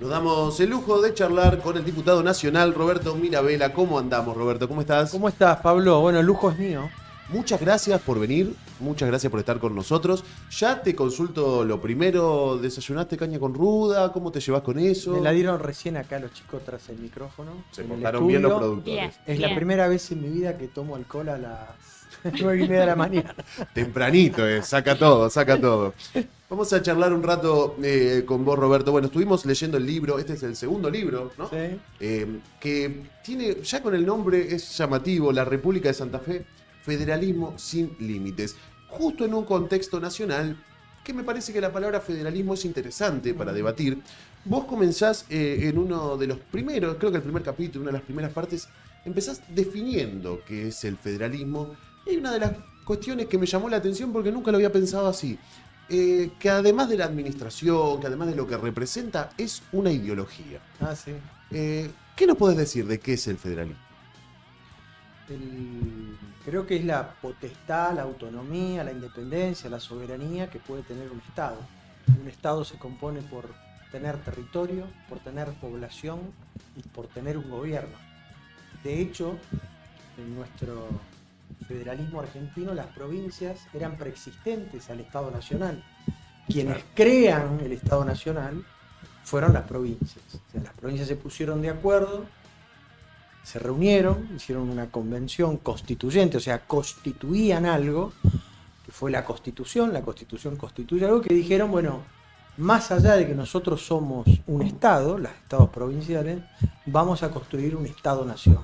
Nos damos el lujo de charlar con el diputado nacional Roberto Mirabella. ¿Cómo andamos, Roberto? ¿Cómo estás? ¿Cómo estás, Pablo? Bueno, el lujo es mío. Muchas gracias por venir, muchas gracias por estar con nosotros. Ya te consulto lo primero, ¿desayunaste caña con ruda? ¿Cómo te llevas con Me eso? la dieron recién acá los chicos tras el micrófono. Se en el portaron bien los estudio. productores. Es la primera vez en mi vida que tomo alcohol a las 9:30 de la mañana. Tempranito, saca todo, saca todo. Vamos a charlar un rato con vos, Roberto. Bueno, estuvimos leyendo el libro, este es el segundo libro, ¿no? ¿Sí? Que tiene, ya con el nombre es llamativo, La República de Santa Fe, Federalismo sin Límites. Justo en un contexto nacional que me parece que la palabra federalismo es interesante para debatir. Vos comenzás en uno de los primeros, creo que el primer capítulo, una de las primeras partes, empezás definiendo qué es el federalismo. Y hay una de las cuestiones que me llamó la atención porque nunca lo había pensado así. Que además de la administración, que además de lo que representa, es una ideología. Ah, sí. ¿Qué nos podés decir de qué es el federalismo? Creo que es la potestad, la autonomía, la independencia, la soberanía que puede tener un Estado. Un Estado se compone por tener territorio, por tener población y por tener un gobierno. De hecho, en nuestro federalismo argentino, las provincias eran preexistentes al Estado Nacional. Quienes crean el Estado Nacional fueron las provincias. O sea, las provincias se pusieron de acuerdo, se reunieron, hicieron una convención constituyente, o sea, constituían algo, que fue la Constitución constituye algo que dijeron, bueno, más allá de que nosotros somos un Estado, los Estados provinciales, vamos a construir un Estado-Nación.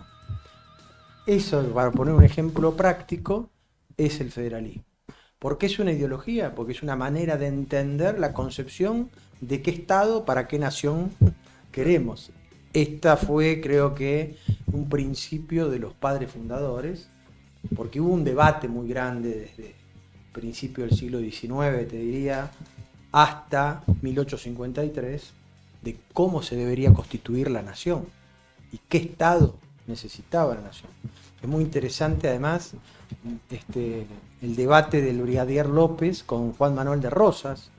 Eso, para poner un ejemplo práctico, es el federalismo. ¿Por qué es una ideología? Porque es una manera de entender la concepción de qué Estado, para qué nación queremos. Esta fue, creo que, un principio de los padres fundadores, porque hubo un debate muy grande desde el principio del siglo XIX, te diría, hasta 1853, de cómo se debería constituir la nación y qué Estado necesitaba la nación. Es muy interesante, además, el debate del brigadier López con Juan Manuel de Rosas.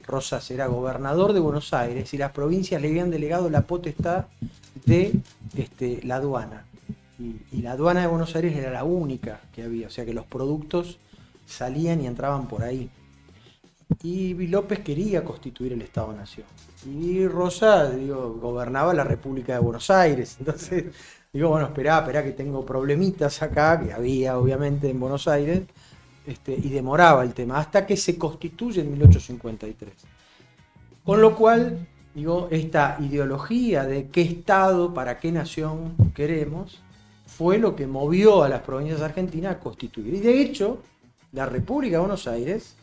Rosas era gobernador de Buenos Aires y las provincias le habían delegado la potestad de la aduana. Y la aduana de Buenos Aires era la única que había, o sea que los productos salían y entraban por ahí. Y López quería constituir el Estado-Nación. Y Rosas, gobernaba la República de Buenos Aires. Entonces, bueno, esperá que tengo problemitas acá, que había obviamente en Buenos Aires. Y demoraba el tema, hasta que se constituye en 1853. Con lo cual, esta ideología de qué Estado, para qué nación queremos, fue lo que movió a las provincias argentinas a constituir. Y de hecho, la República de Buenos Aires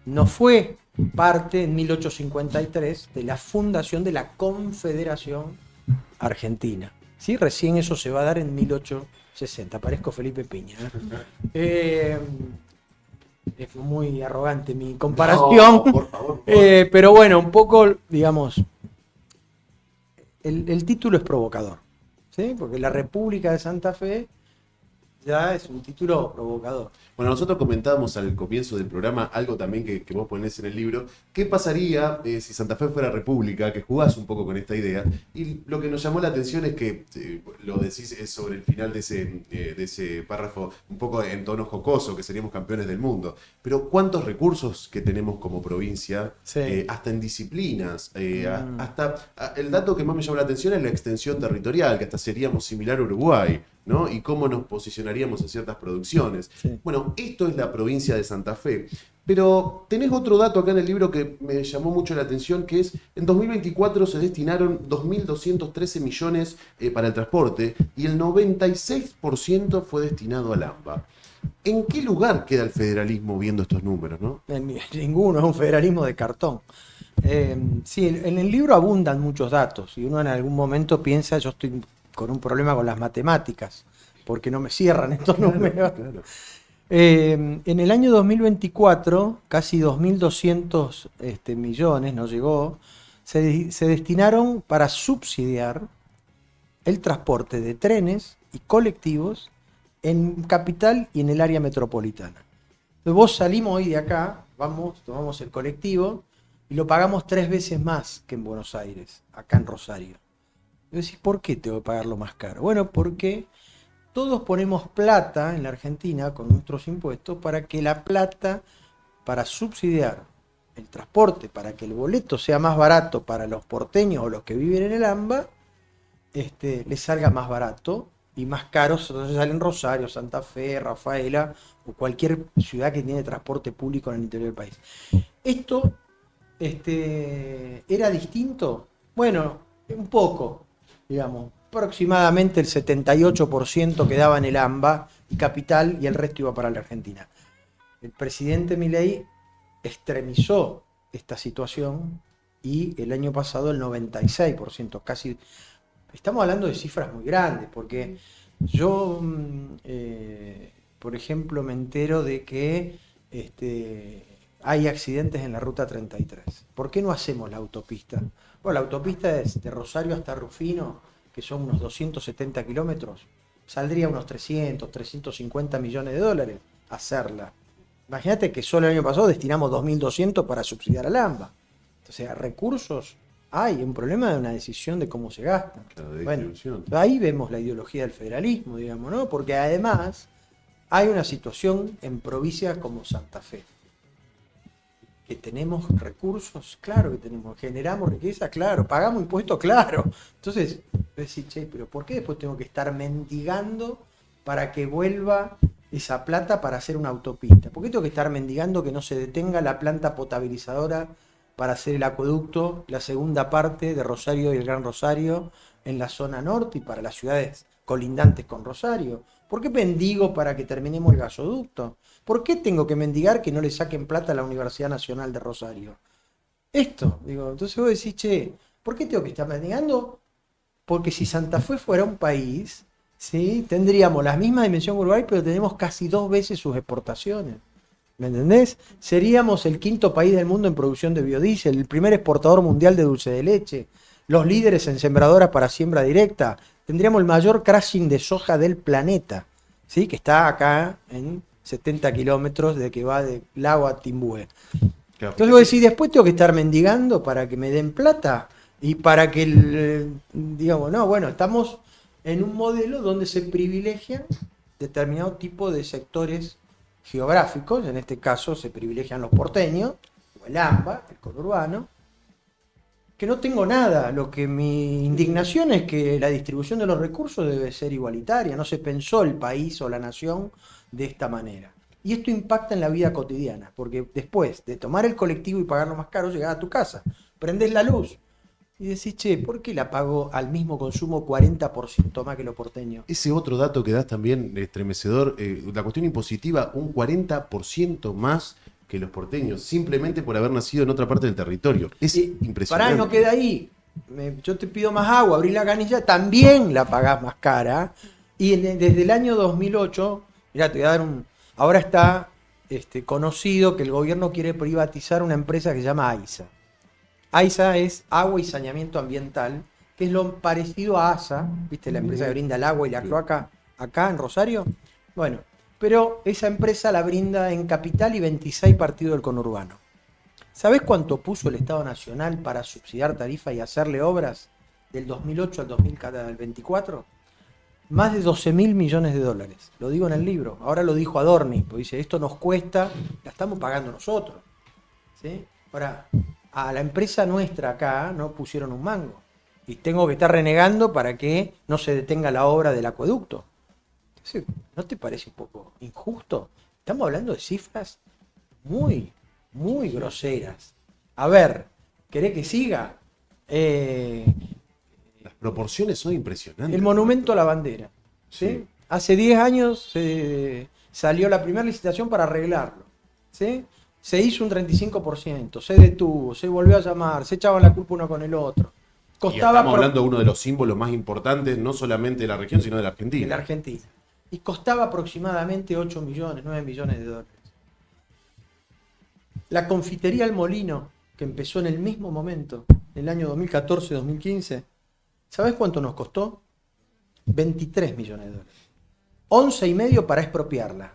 no fue parte en 1853 de la fundación de la Confederación Argentina. ¿Sí? Recién eso se va a dar en 1860. Parezco Felipe Piña. Es muy arrogante mi comparación. No, por favor. Pero bueno, un poco, digamos, el título es provocador, ¿sí? Porque la República de Santa Fe ya es un título provocador. Bueno, nosotros comentábamos al comienzo del programa algo también que vos ponés en el libro. ¿Qué pasaría si Santa Fe fuera república? Que jugás un poco con esta idea. Y lo que nos llamó la atención es que lo decís sobre el final de ese párrafo, un poco en tono jocoso, que seríamos campeones del mundo. Pero ¿cuántos recursos que tenemos como provincia? Sí. Hasta en disciplinas. El dato que más me llamó la atención es la extensión territorial, que hasta seríamos similar a Uruguay, ¿no? Y cómo nos posicionaríamos en ciertas producciones. Sí. Bueno, esto es la provincia de Santa Fe. Pero tenés otro dato acá en el libro que me llamó mucho la atención, que es, en 2024 se destinaron 2.213 millones para el transporte y el 96% fue destinado al AMBA. ¿En qué lugar queda el federalismo viendo estos números, no? Ninguno, es un federalismo de cartón. Sí, en el libro abundan muchos datos y uno en algún momento piensa, yo estoy con un problema con las matemáticas, porque no me cierran estos números. Claro. En el año 2024, casi 2.200 millones, nos llegó, se destinaron para subsidiar el transporte de trenes y colectivos en Capital y en el área metropolitana. Entonces vos salimos hoy de acá, tomamos el colectivo, y lo pagamos 3 veces más que en Buenos Aires, acá en Rosario. Y vos decís, ¿por qué tengo que pagarlo más caro? Bueno, porque todos ponemos plata en la Argentina con nuestros impuestos para que la plata, para subsidiar el transporte, para que el boleto sea más barato para los porteños o los que viven en el AMBA, les salga más barato y más caros, entonces salen Rosario, Santa Fe, Rafaela o cualquier ciudad que tiene transporte público en el interior del país. Esto era distinto, bueno, un poco, digamos, aproximadamente el 78% quedaba en el AMBA y Capital y el resto iba para la Argentina. El presidente Milei extremizó esta situación y el año pasado el 96%, casi. Estamos hablando de cifras muy grandes, porque yo, por ejemplo, me entero de que hay accidentes en la ruta 33. ¿Por qué no hacemos la autopista? Bueno, la autopista es de Rosario hasta Rufino, que son unos 270 kilómetros. Saldría unos 300, 350 millones de dólares hacerla. Imagínate que solo el año pasado destinamos 2.200 para subsidiar al AMBA. O sea, recursos hay, un problema de una decisión de cómo se gastan. Claro, de Bueno, distribución. ahí vemos la ideología del federalismo, digamos, ¿no? Porque además hay una situación en provincias como Santa Fe. Que tenemos recursos, claro que tenemos, generamos riqueza, claro, pagamos impuestos, claro. Entonces, decís, che, pero ¿por qué después tengo que estar mendigando para que vuelva esa plata para hacer una autopista? ¿Por qué tengo que estar mendigando que no se detenga la planta potabilizadora para hacer el acueducto, la segunda parte de Rosario y el Gran Rosario en la zona norte y para las ciudades colindantes con Rosario? ¿Por qué mendigo para que terminemos el gasoducto? ¿Por qué tengo que mendigar que no le saquen plata a la Universidad Nacional de Rosario? Esto, digo, entonces vos decís, che, ¿por qué tengo que estar mendigando? Porque si Santa Fe fuera un país, ¿sí? Tendríamos la misma dimensión que Uruguay, pero tenemos casi 2 veces sus exportaciones. ¿Me entendés? Seríamos el 5.º país del mundo en producción de biodiesel, el primer exportador mundial de dulce de leche, los líderes en sembradoras para siembra directa, tendríamos el mayor crushing de soja del planeta, ¿sí? Que está acá en 70 kilómetros de que va del lago a Timbúe. Claro. Entonces vos decís, después tengo que estar mendigando para que me den plata y para que, digamos, no, bueno, estamos en un modelo donde se privilegian determinado tipo de sectores geográficos, en este caso se privilegian los porteños, o el AMBA, el conurbano, que no tengo nada. Lo que mi indignación es que la distribución de los recursos debe ser igualitaria, no se pensó el país o la nación de esta manera. Y esto impacta en la vida cotidiana, porque después de tomar el colectivo y pagarlo más caro, llegás a tu casa, prendés la luz y decís, che, ¿por qué la pago al mismo consumo 40% más que los porteños? Ese otro dato que das también estremecedor, la cuestión impositiva, un 40% más que los porteños, simplemente por haber nacido en otra parte del territorio. Es impresionante. Pará, no queda ahí. Yo te pido más agua, abrí la canilla, también la pagás más cara. Y desde el año 2008, mirá, te voy a dar un... Ahora está conocido que el gobierno quiere privatizar una empresa que se llama AISA. AISA es Agua y Saneamiento Ambiental, que es lo parecido a ASA, ¿viste? La empresa que brinda el agua y la cloaca acá en Rosario. Bueno, pero esa empresa la brinda en Capital y 26 partidos del conurbano. ¿Sabés cuánto puso el Estado Nacional para subsidiar tarifa y hacerle obras del 2008 al 2024? Más de 12.000 millones de dólares. Lo digo en el libro. Ahora lo dijo Adorni, porque dice, esto nos cuesta, la estamos pagando nosotros. ¿Sí? Ahora, a la empresa nuestra acá no pusieron un mango. Y tengo que estar renegando para que no se detenga la obra del acueducto. Entonces, ¿no te parece un poco injusto? Estamos hablando de cifras muy, muy groseras. A ver, ¿querés que siga? Las proporciones son impresionantes. El monumento a la bandera. ¿Sí? Sí. Hace 10 años salió la primera licitación para arreglarlo. ¿Sí? Se hizo un 35%, se detuvo, se volvió a llamar, se echaban la culpa uno con el otro. Costaba, estamos hablando de uno de los símbolos más importantes, no solamente de la región, sino de la Argentina. De la Argentina. Y costaba aproximadamente 8 millones, 9 millones de dólares. La confitería El Molino, que empezó en el mismo momento, en el año 2014-2015, ¿sabés cuánto nos costó? 23 millones de dólares. 11,5 para expropiarla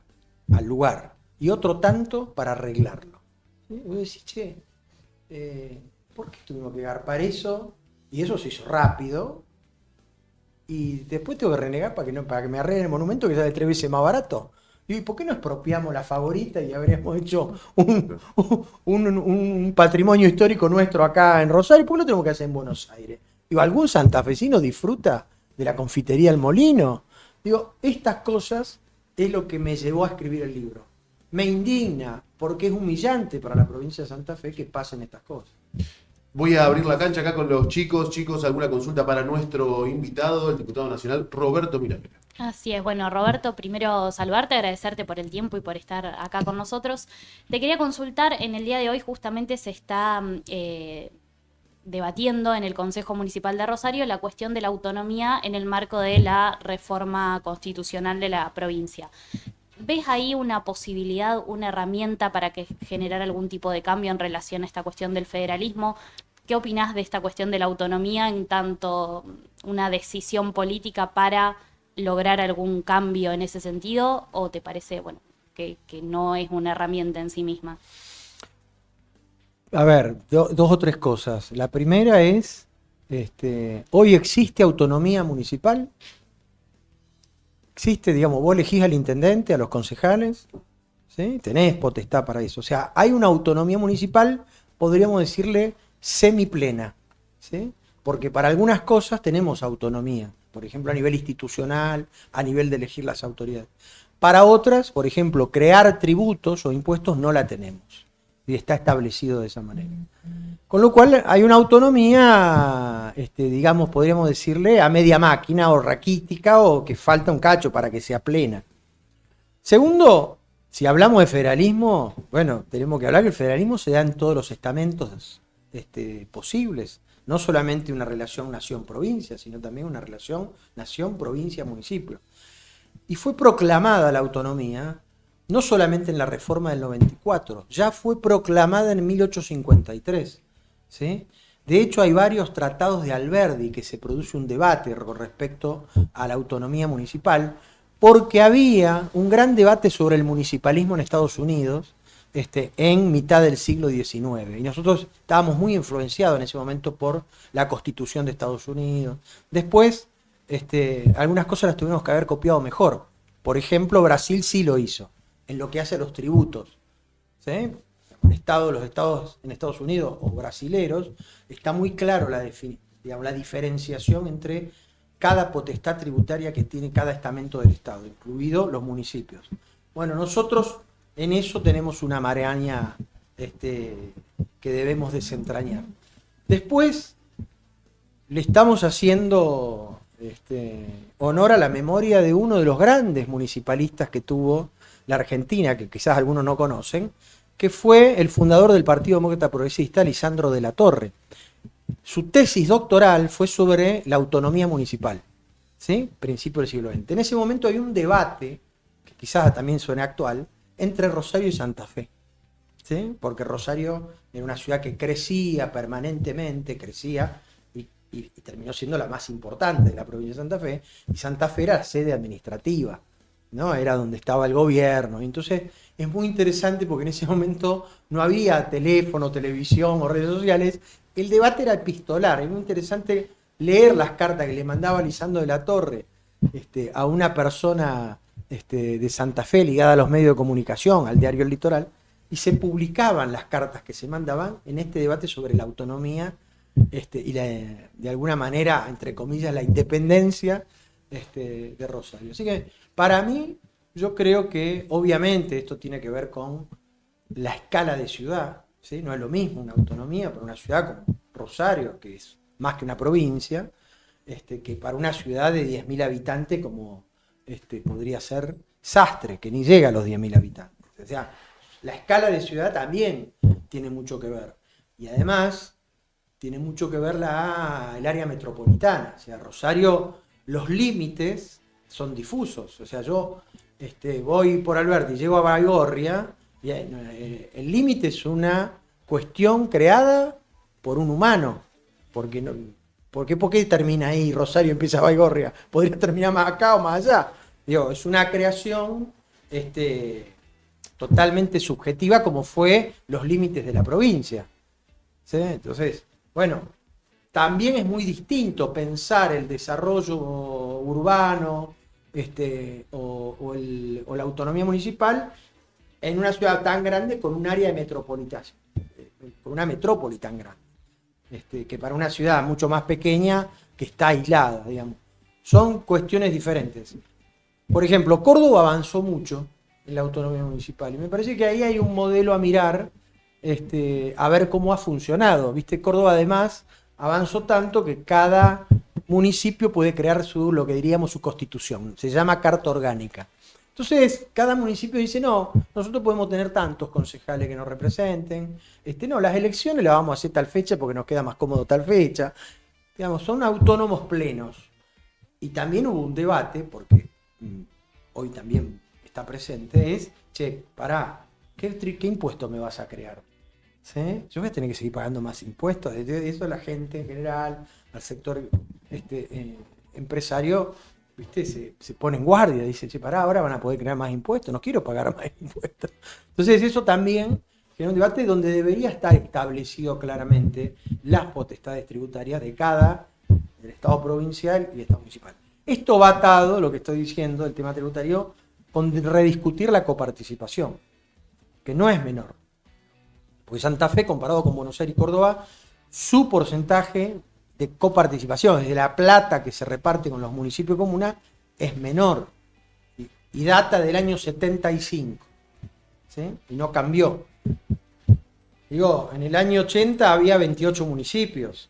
al lugar y otro tanto para arreglarlo. ¿Sí? Vos decís, che, ¿por qué tuvimos que garpar eso? Y eso se hizo rápido. Y después tengo que renegar para que me arreglen el monumento que sale 3 veces más barato. Y ¿por qué no expropiamos la Favorita y habríamos hecho un patrimonio histórico nuestro acá en Rosario? ¿Por qué lo tenemos que hacer en Buenos Aires? Digo, ¿algún santafesino disfruta de la confitería El Molino? Digo, estas cosas es lo que me llevó a escribir el libro. Me indigna porque es humillante para la provincia de Santa Fe que pasen estas cosas. Voy a abrir la cancha acá con los chicos. Chicos, alguna consulta para nuestro invitado, el diputado nacional Roberto Miranda. Así es, bueno, Roberto, primero saludarte, agradecerte por el tiempo y por estar acá con nosotros. Te quería consultar, en el día de hoy justamente se está debatiendo en el Consejo Municipal de Rosario la cuestión de la autonomía en el marco de la reforma constitucional de la provincia. ¿Ves ahí una posibilidad, una herramienta para que generar algún tipo de cambio en relación a esta cuestión del federalismo? ¿Qué opinás de esta cuestión de la autonomía en tanto una decisión política para lograr algún cambio en ese sentido? ¿O te parece, bueno, que no es una herramienta en sí misma? A ver, dos o tres cosas. La primera es, hoy existe autonomía municipal. Existe, digamos, vos elegís al intendente, a los concejales, ¿sí? Tenés potestad para eso. O sea, hay una autonomía municipal, podríamos decirle, semiplena, ¿sí? Porque para algunas cosas tenemos autonomía. Por ejemplo, a nivel institucional, a nivel de elegir las autoridades. Para otras, por ejemplo, crear tributos o impuestos no la tenemos. Y está establecido de esa manera. Con lo cual hay una autonomía, digamos, podríamos decirle, a media máquina o raquítica o que falta un cacho para que sea plena. Segundo, si hablamos de federalismo, bueno, tenemos que hablar que el federalismo se da en todos los estamentos posibles. No solamente una relación nación-provincia, sino también una relación nación-provincia-municipio. Y fue proclamada la autonomía no solamente en la reforma del 94, ya fue proclamada en 1853, ¿sí? De hecho, hay varios tratados de Alberdi que se produce un debate con respecto a la autonomía municipal, porque había un gran debate sobre el municipalismo en Estados Unidos en mitad del siglo XIX. Y nosotros estábamos muy influenciados en ese momento por la Constitución de Estados Unidos. Después, algunas cosas las tuvimos que haber copiado mejor. Por ejemplo, Brasil sí lo hizo en lo que hace a los tributos, ¿sí? Los estados en Estados Unidos o brasileros, está muy claro la diferenciación entre cada potestad tributaria que tiene cada estamento del Estado, incluidos los municipios. Bueno, nosotros en eso tenemos una maraña que debemos desentrañar. Después le estamos haciendo honor a la memoria de uno de los grandes municipalistas que tuvo la Argentina, que quizás algunos no conocen, que fue el fundador del Partido Demócrata Progresista, Lisandro de la Torre. Su tesis doctoral fue sobre la autonomía municipal, ¿sí? Principio del siglo XX. En ese momento había un debate, que quizás también suene actual, entre Rosario y Santa Fe, ¿sí? Porque Rosario era una ciudad que crecía permanentemente, y terminó siendo la más importante de la provincia de Santa Fe, y Santa Fe era la sede administrativa, ¿no? Era donde estaba el gobierno. Y entonces es muy interesante porque en ese momento no había teléfono, televisión o redes sociales. El debate era epistolar. Es muy interesante leer las cartas que le mandaba Lisandro de la Torre a una persona de Santa Fe ligada a los medios de comunicación, al diario El Litoral, y se publicaban las cartas que se mandaban en este debate sobre la autonomía y de alguna manera, entre comillas, la independencia de Rosario. Así que para mí, yo creo que obviamente esto tiene que ver con la escala de ciudad, ¿sí? No es lo mismo una autonomía para una ciudad como Rosario, que es más que una provincia, que para una ciudad de 10.000 habitantes como podría ser Sastre, que ni llega a los 10.000 habitantes. O sea, la escala de ciudad también tiene mucho que ver. Y además, tiene mucho que ver el área metropolitana. O sea, Rosario, los límites son difusos. O sea, yo voy por Alberti y llego a Baigorria, y el límite es una cuestión creada por un humano. ¿Por qué termina ahí Rosario y empieza Baigorria? Podría terminar más acá o más allá. Digo, es una creación totalmente subjetiva como fue los límites de la provincia. ¿sí? Entonces, bueno, también es muy distinto pensar el desarrollo urbano o la autonomía municipal en una ciudad tan grande con un área metropolitana, con una metrópoli tan grande, que para una ciudad mucho más pequeña que está aislada, digamos. Son cuestiones diferentes. Por ejemplo, Córdoba avanzó mucho en la autonomía municipal y me parece que ahí hay un modelo a mirar, a ver cómo ha funcionado. ¿Viste? Córdoba además avanzó tanto que cada municipio puede crear lo que diríamos su constitución. Se llama carta orgánica. Entonces, cada municipio dice, no, nosotros podemos tener tantos concejales que nos representen. No, las elecciones las vamos a hacer tal fecha porque nos queda más cómodo tal fecha. Digamos, son autónomos plenos. Y también hubo un debate, porque hoy también está presente, es, che, pará, ¿qué impuesto me vas a crear? ¿Sí? Yo voy a tener que seguir pagando más impuestos. De eso la gente en general, al sector empresario, ¿viste? Se pone en guardia, dice, che, pará, ahora van a poder crear más impuestos, no quiero pagar más impuestos. Entonces eso también genera un debate donde debería estar establecido claramente las potestades tributarias de cada del Estado provincial y del Estado municipal. Esto va atado, lo que estoy diciendo, el tema tributario, con rediscutir la coparticipación, que no es menor. Porque Santa Fe, comparado con Buenos Aires y Córdoba, su porcentaje de coparticipación, desde la plata que se reparte con los municipios comunas, es menor. Y data del año 75. ¿Sí? Y no cambió. Digo, en el año 80 había 28 municipios.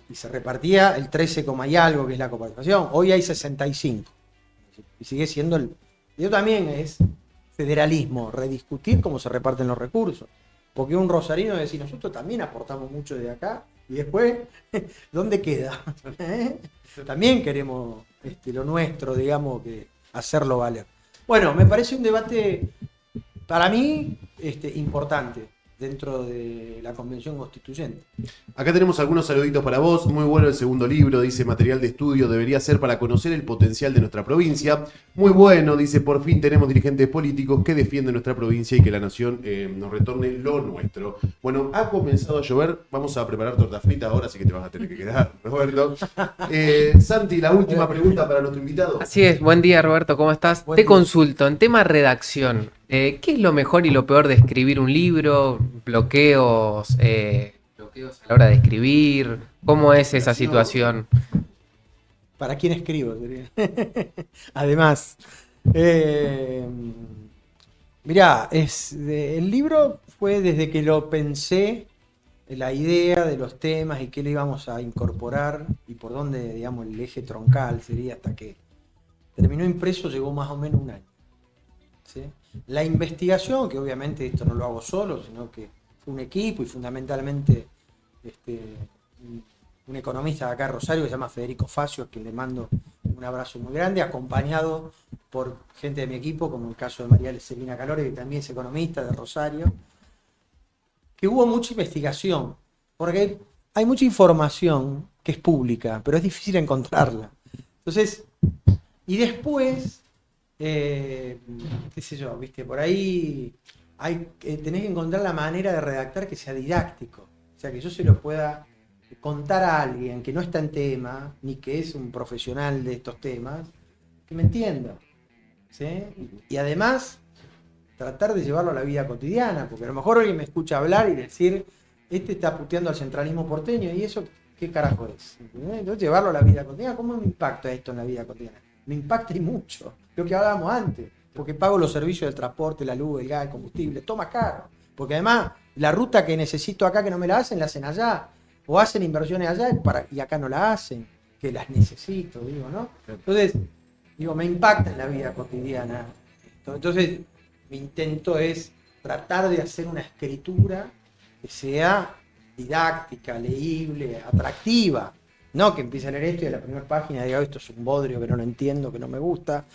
Y se repartía el 13, y algo, que es la coparticipación. Hoy hay 65. Y sigue siendo el... Eso también es federalismo, rediscutir cómo se reparten los recursos. Porque un rosarino decir, nosotros también aportamos mucho de acá, y después, ¿dónde queda? También queremos lo nuestro, digamos, que hacerlo valer. Bueno, me parece un debate, para mí, importante dentro de la Convención Constituyente. Acá tenemos algunos saluditos para vos. Muy bueno el segundo libro, dice, material de estudio debería ser para conocer el potencial de nuestra provincia. Muy bueno, dice, por fin tenemos dirigentes políticos que defienden nuestra provincia y que la nación nos retorne lo nuestro. Bueno, ha comenzado a llover, vamos a preparar torta frita ahora, así que te vas a tener que quedar, Roberto. Santi, la última pregunta para nuestro invitado. Así es, buen día Roberto, ¿cómo estás? Buen Te día. consulto, en tema redacción, ¿qué es lo mejor y lo peor de escribir un libro? ¿Bloqueos a la hora de escribir? ¿Cómo es esa situación? ¿Para quién escribo? Además, mirá, el libro fue desde que lo pensé, la idea de los temas y qué le íbamos a incorporar y por dónde, digamos, el eje troncal sería, hasta que terminó impreso, llegó más o menos un año. ¿Sí? La investigación, que obviamente esto no lo hago solo, sino que fue un equipo y fundamentalmente un economista de acá de Rosario que se llama Federico Facio, a quien le mando un abrazo muy grande, acompañado por gente de mi equipo, como el caso de María Celina Calore, que también es economista de Rosario, que hubo mucha investigación, porque hay mucha información que es pública, pero es difícil encontrarla. Entonces, y después, qué sé yo, viste, por ahí tenés que encontrar la manera de redactar que sea didáctico, o sea, que yo se lo pueda contar a alguien que no está en tema, ni que es un profesional de estos temas, que me entienda, ¿sí? Y además, tratar de llevarlo a la vida cotidiana, porque a lo mejor alguien me escucha hablar y decir, está puteando al centralismo porteño, y eso, ¿qué carajo es? Entonces, llevarlo a la vida cotidiana, ¿cómo me impacta esto en la vida cotidiana? Me impacta y mucho, lo que hablábamos antes, porque pago los servicios del transporte, la luz, el gas, el combustible, todo más caro, porque además, la ruta que necesito acá que no me la hacen allá, o hacen inversiones allá y acá no la hacen, que las necesito, digo, ¿no? Entonces, digo, me impacta en la vida cotidiana. Entonces, mi intento es tratar de hacer una escritura que sea didáctica, leíble, atractiva. No que empiece a leer esto y a la primera página diga, esto es un bodrio que no lo entiendo, que no me gusta,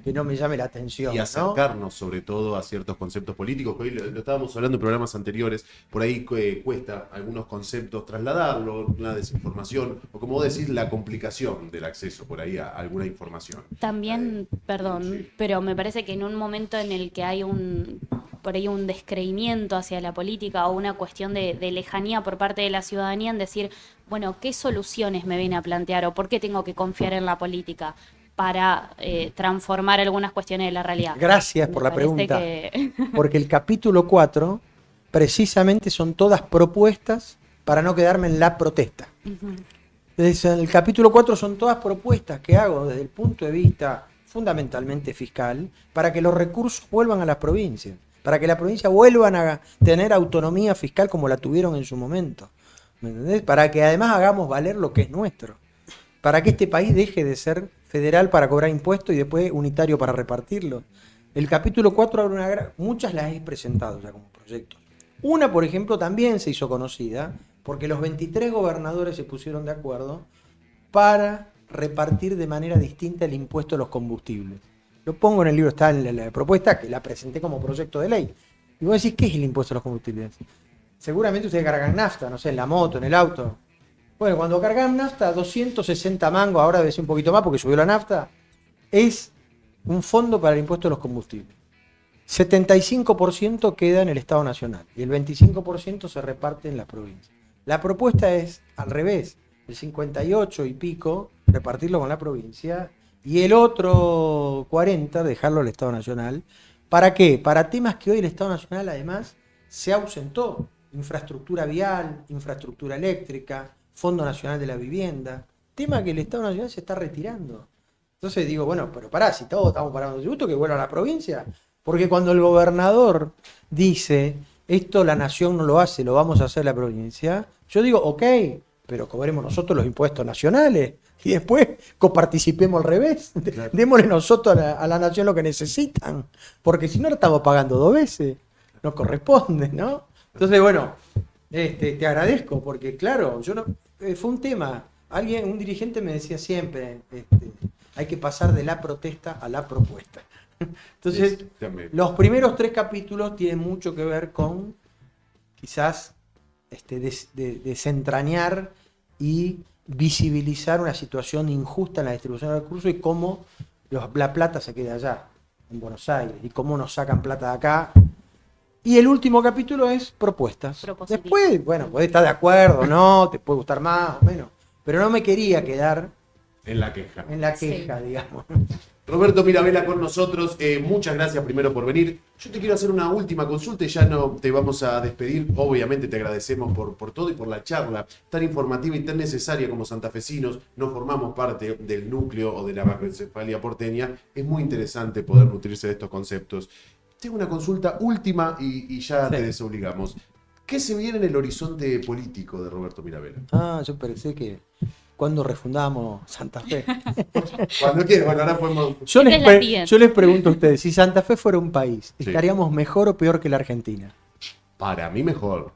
que no me llame la atención. Y ¿no? acercarnos sobre todo a ciertos conceptos políticos, que hoy lo estábamos hablando en programas anteriores, por ahí cuesta algunos conceptos trasladarlo, la desinformación, o como vos decís, la complicación del acceso por ahí a alguna información. También, perdón, Sí. pero me parece que en un momento en el que hay por ahí un descreimiento hacia la política o una cuestión de lejanía por parte de la ciudadanía en decir, bueno, ¿qué soluciones me viene a plantear o por qué tengo que confiar en la política para transformar algunas cuestiones de la realidad? Gracias por la pregunta. Porque el capítulo 4 precisamente son todas propuestas para no quedarme en la protesta. Entonces, en el capítulo 4 son todas propuestas que hago desde el punto de vista fundamentalmente fiscal para que los recursos vuelvan a las provincias, para que las provincias vuelvan a tener autonomía fiscal como la tuvieron en su momento. ¿Me entendés? Para que además hagamos valer lo que es nuestro. Para que este país deje de ser federal para cobrar impuestos y después unitario para repartirlo. El capítulo 4 abre muchas las he presentado ya como proyectos. Una, por ejemplo, también se hizo conocida porque los 23 gobernadores se pusieron de acuerdo para repartir de manera distinta el impuesto a los combustibles. Lo pongo en el libro, está en la propuesta que la presenté como proyecto de ley. Y vos decís, ¿qué es el impuesto a los combustibles? Seguramente ustedes cargan nafta, no sé, en la moto, en el auto. Bueno, cuando cargan nafta, 260 mangos, ahora debe ser un poquito más porque subió la nafta, es un fondo para el impuesto a los combustibles. 75% queda en el Estado Nacional y el 25% se reparte en las provincias. La propuesta es al revés, el 58 y pico repartirlo con la provincia y el otro 40 dejarlo al Estado Nacional. ¿Para qué? Para temas que hoy el Estado Nacional además se ausentó. Infraestructura vial, infraestructura eléctrica, Fondo Nacional de la Vivienda, tema que el Estado Nacional se está retirando. Entonces digo, bueno, pero pará, si todos estamos pagando tributo, que vuelva a la provincia. Porque cuando el gobernador dice, esto la nación no lo hace, lo vamos a hacer la provincia, yo digo, ok, pero cobremos nosotros los impuestos nacionales y después coparticipemos al revés. Claro. Démosle nosotros a la nación lo que necesitan, porque si no lo estamos pagando 2 veces, no corresponde, ¿no? Entonces, bueno, te agradezco, porque claro, yo no, fue un tema. Un dirigente me decía siempre, hay que pasar de la protesta a la propuesta. Entonces, los primeros 3 capítulos tienen mucho que ver con quizás desentrañar y visibilizar una situación injusta en la distribución de recursos y cómo la plata se queda allá, en Buenos Aires, y cómo nos sacan plata de acá. Y el último capítulo es propuestas. Después, bueno, podés estar de acuerdo, no, te puede gustar más o menos, pero no me quería quedar en la queja. En la queja, sí, digamos. Roberto Mirabella con nosotros, muchas gracias primero por venir. Yo te quiero hacer una última consulta y ya no te vamos a despedir. Obviamente te agradecemos por todo y por la charla tan informativa y tan necesaria como santafesinos. No formamos parte del núcleo o de la macroencefalia porteña. Es muy interesante poder nutrirse de estos conceptos. Tengo una consulta última y ya sí, te desobligamos. ¿Qué se viene en el horizonte político de Roberto Mirabella? Yo pensé que cuando refundamos Santa Fe. Cuando quieras, bueno, ahora podemos... Yo les pregunto a ustedes, si Santa Fe fuera un país, ¿estaríamos mejor o peor que la Argentina? Para mí mejor.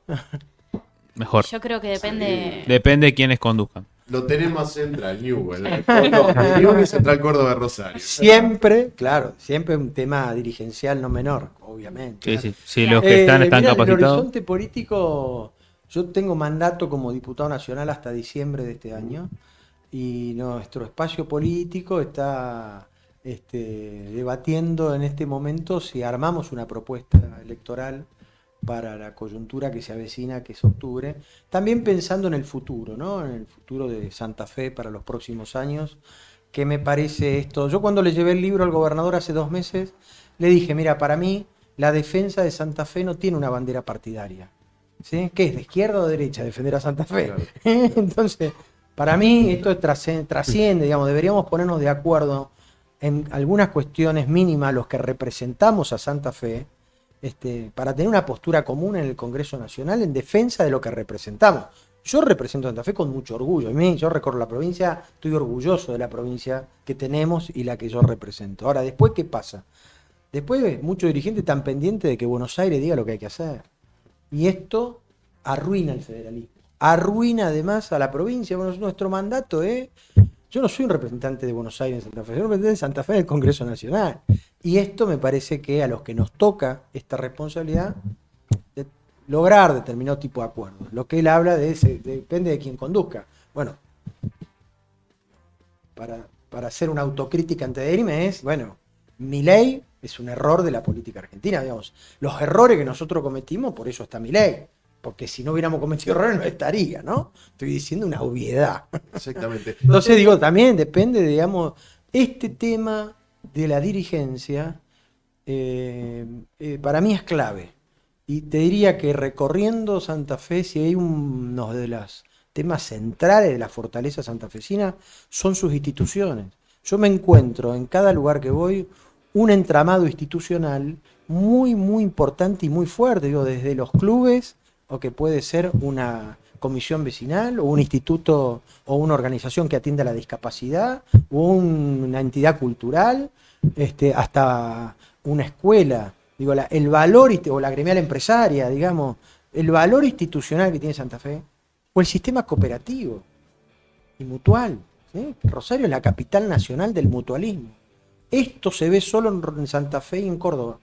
Mejor. Yo creo que depende... Sí. Depende de quiénes conduzcan. Lo tenemos Central Newell, Newell y Central Córdoba de Rosario. Siempre, claro, siempre un tema dirigencial no menor, obviamente. Sí, sí. Sí, los que están capacitados. En el horizonte político, yo tengo mandato como diputado nacional hasta diciembre de este año y nuestro espacio político está debatiendo en este momento si armamos una propuesta electoral para la coyuntura que se avecina, que es octubre, también pensando en el futuro, ¿no? En el futuro de Santa Fe para los próximos años, que me parece esto. Yo cuando le llevé el libro al gobernador hace 2 meses, le dije, mira, para mí la defensa de Santa Fe no tiene una bandera partidaria, ¿sí? ¿Qué es, de izquierda o de derecha, defender a Santa Fe? Claro. Entonces, para mí esto trasciende, digamos, deberíamos ponernos de acuerdo en algunas cuestiones mínimas los que representamos a Santa Fe, para tener una postura común en el Congreso Nacional en defensa de lo que representamos. Yo represento a Santa Fe con mucho orgullo. Yo recorro la provincia, estoy orgulloso de la provincia que tenemos y la que yo represento. Ahora, ¿después qué pasa? Después muchos dirigentes están pendientes de que Buenos Aires diga lo que hay que hacer. Y esto arruina el federalismo. Arruina además a la provincia. Bueno, nuestro mandato es... Yo no soy un representante de Buenos Aires en Santa Fe, soy un representante de Santa Fe en el Congreso Nacional. Y esto me parece que a los que nos toca esta responsabilidad de lograr determinado tipo de acuerdos. Lo que él habla depende de quién conduzca. Bueno, para hacer una autocrítica antes de irme es, bueno, Milei Es un error de la política argentina, digamos. Los errores que nosotros cometimos, por eso está Milei. Porque si no hubiéramos cometido errores no estaría, ¿no? Estoy diciendo una obviedad. Exactamente. Entonces digo, también depende, digamos, este tema de la dirigencia para mí es clave. Y te diría que recorriendo Santa Fe, si hay uno de los temas centrales de la fortaleza santafesina, son sus instituciones. Yo me encuentro en cada lugar que voy un entramado institucional muy, muy importante y muy fuerte, digo, desde los clubes, o que puede ser una comisión vecinal, o un instituto, o una organización que atienda la discapacidad, o una entidad cultural, hasta una escuela. Digo, el valor, o la gremial empresaria, digamos, el valor institucional que tiene Santa Fe, o el sistema cooperativo y mutual. ¿Sí? Rosario es la capital nacional del mutualismo. Esto se ve solo en Santa Fe y en Córdoba.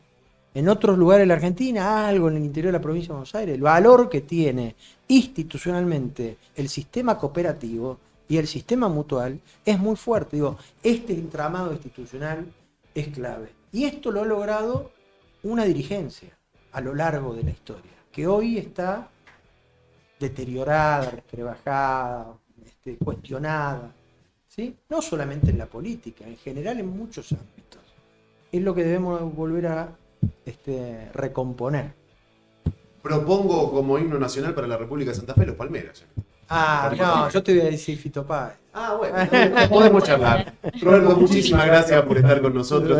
En otros lugares de la Argentina, algo en el interior de la provincia de Buenos Aires. El valor que tiene institucionalmente el sistema cooperativo y el sistema mutual es muy fuerte. Digo, este entramado institucional es clave. Y esto lo ha logrado una dirigencia a lo largo de la historia, que hoy está deteriorada, rebajada, cuestionada. ¿Sí? No solamente en la política, en general en muchos ámbitos. Es lo que debemos volver a recomponer. Propongo como himno nacional para la República de Santa Fe los Palmeras. Ah, no, yo te voy a decir Fito Páez. Ah, bueno, podemos charlar. Roberto, muchísimas gracias por estar con nosotros.